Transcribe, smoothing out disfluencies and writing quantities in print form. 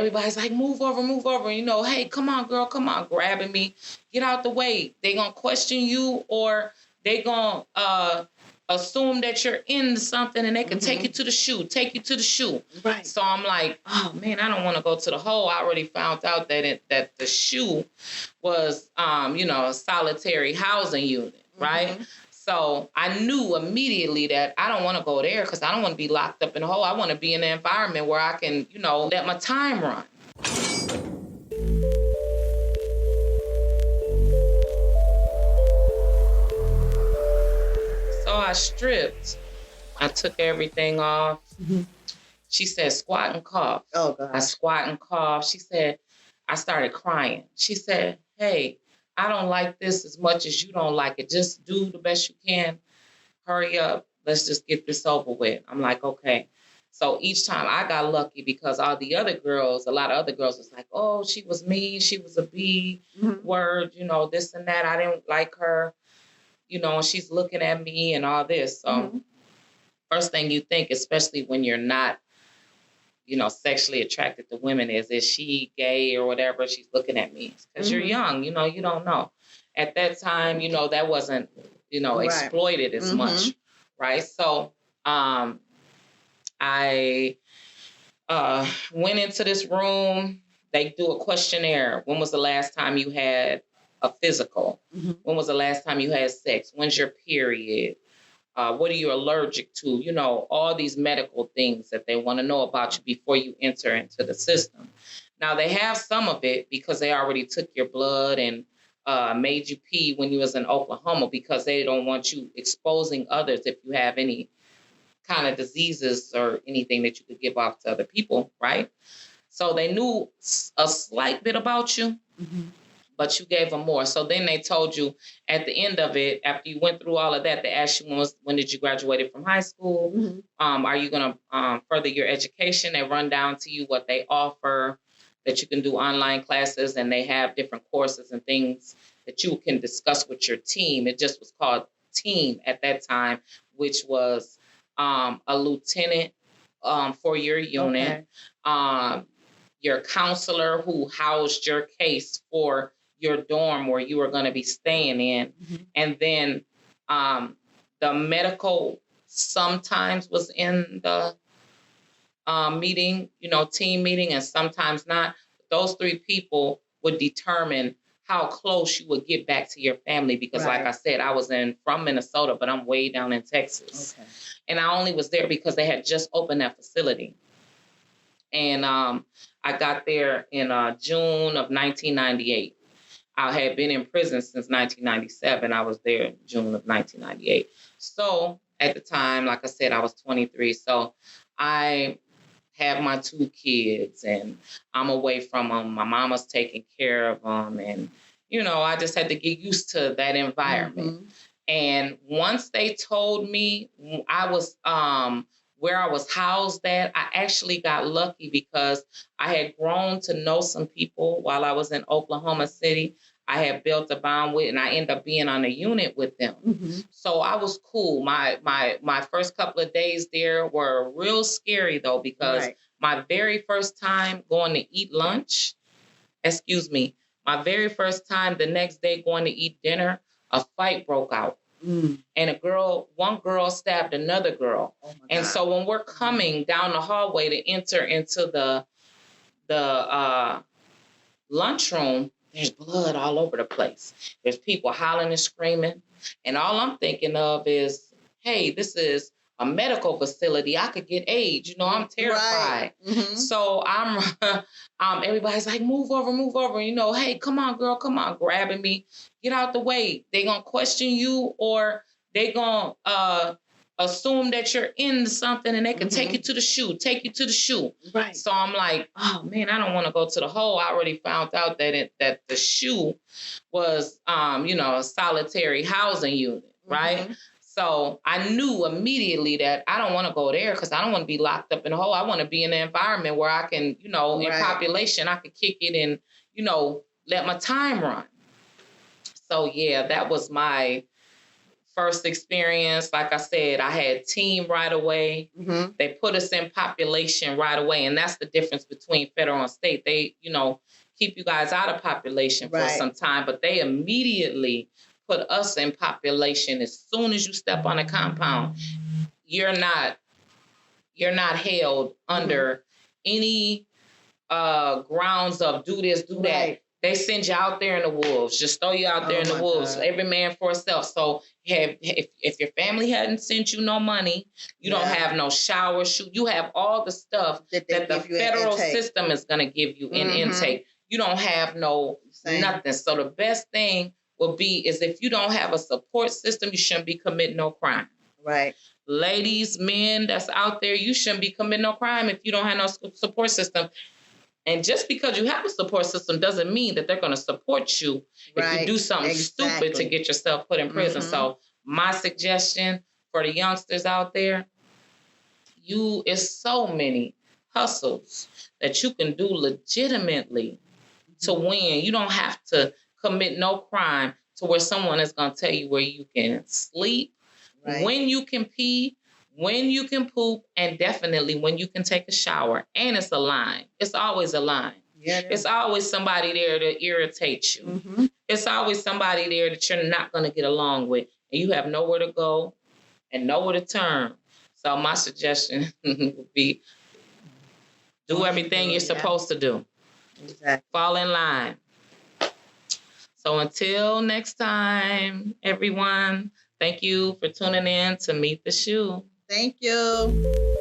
everybody's like, move over, hey, come on, girl, come on, grabbing me, get out the way. They gonna question you, or they gonna assume that you're in something, and they can take you to the shoe. Right. So I'm like, oh man, I don't want to go to the hole. I already found out that the shoe was, a solitary housing unit, right? So I knew immediately that I don't want to go there because I don't want to be locked up in a hole. I want to be in an environment where I can, let my time run. So I stripped. I took everything off. She said, squat and cough. Oh, God. I squat and cough. She said, I started crying. She said, hey, I don't like this as much as you don't like it. Just do the best you can. Hurry up. Let's just get this over with. I'm like, okay. So each time I got lucky because a lot of other girls was like, oh, she was mean. She was a B word, this and that. I didn't like her, and she's looking at me and all this. So first thing you think, especially when you're not, sexually attracted to women, is she gay or whatever? She's looking at me because you're young, you don't know. At that time, that wasn't, exploited as much, right? So I went into this room. They do a questionnaire. When was the last time you had a physical? When was the last time you had sex? When's your period? What are you allergic to? All these medical things that they want to know about you before you enter into the system. Now, they have some of it because they already took your blood and made you pee when you was in Oklahoma because they don't want you exposing others if you have any kind of diseases or anything that you could give off to other people, right? So they knew a slight bit about you. But you gave them more. So then they told you at the end of it, after you went through all of that, they asked you when did you graduate from high school? Are you going to further your education? They run down to you what they offer, that you can do online classes, and they have different courses and things that you can discuss with your team. It just was called team at that time, which was a lieutenant for your unit, your counselor who housed your case for your dorm where you were going to be staying in. And then the medical sometimes was in the meeting, team meeting, and sometimes not. Those three people would determine how close you would get back to your family because, like I said, I was from Minnesota, but I'm way down in Texas. And I only was there because they had just opened that facility. And I got there in June of 1998. I had been in prison since 1997. I was there in June of 1998. So at the time, like I said, I was 23. So I have my two kids and I'm away from them. My mama's taking care of them. And, I just had to get used to that environment. And once they told me I was where I was housed at, I actually got lucky because I had grown to know some people while I was in Oklahoma City. I had built a bond with, and I ended up being on a unit with them. So I was cool. My first couple of days there were real scary, though, because my very first time going to eat lunch, my very first time the next day going to eat dinner, a fight broke out. And one girl stabbed another girl. And so when we're coming down the hallway to enter into the lunchroom, there's blood all over the place. There's people hollering and screaming. And all I'm thinking of is, hey, this is a medical facility. I could get AIDS. I'm terrified. So I'm everybody's like, move over. Hey, come on, girl, come on, grabbing me, get out the way. They gonna question you, or they gonna assume that you're in something, and they can take you to the shoe. Right. So I'm like, oh man, I don't want to go to the hole. I already found out that the shoe was a solitary housing unit, right? So I knew immediately that I don't want to go there because I don't want to be locked up in a hole. I want to be in an environment where I can, in population, I could kick it and, let my time run. So, yeah, that was my first experience, like I said, I had team right away. Mm-hmm. They put us in population right away. And that's the difference between federal and state. They, keep you guys out of population for Right. some time, but they immediately put us in population. As soon as you step on a compound, you're not held under any grounds of do this, do that. Right. They send you out there in the wolves. Just throw you out there in the wolves. God. Every man for himself. So if your family hadn't sent you no money, you don't have no shower, shoot. You have all the stuff that the federal system is going to give you in intake. You don't have nothing. So the best thing will be is if you don't have a support system, you shouldn't be committing no crime. Right. Ladies, men that's out there, you shouldn't be committing no crime if you don't have no support system. And just because you have a support system doesn't mean that they're going to support you if you do something stupid to get yourself put in prison. So my suggestion for the youngsters out there, is so many hustles that you can do legitimately to win. You don't have to commit no crime to where someone is going to tell you where you can sleep, when you can pee, when you can poop, and definitely when you can take a shower. And it's a line. It's always a line. Yeah, it's always somebody there to irritate you. Mm-hmm. It's always somebody there that you're not going to get along with. And you have nowhere to go and nowhere to turn. So my suggestion would be do everything you're supposed to do. Exactly. Fall in line. So until next time, everyone, thank you for tuning in to Meet the Shoe. Thank you.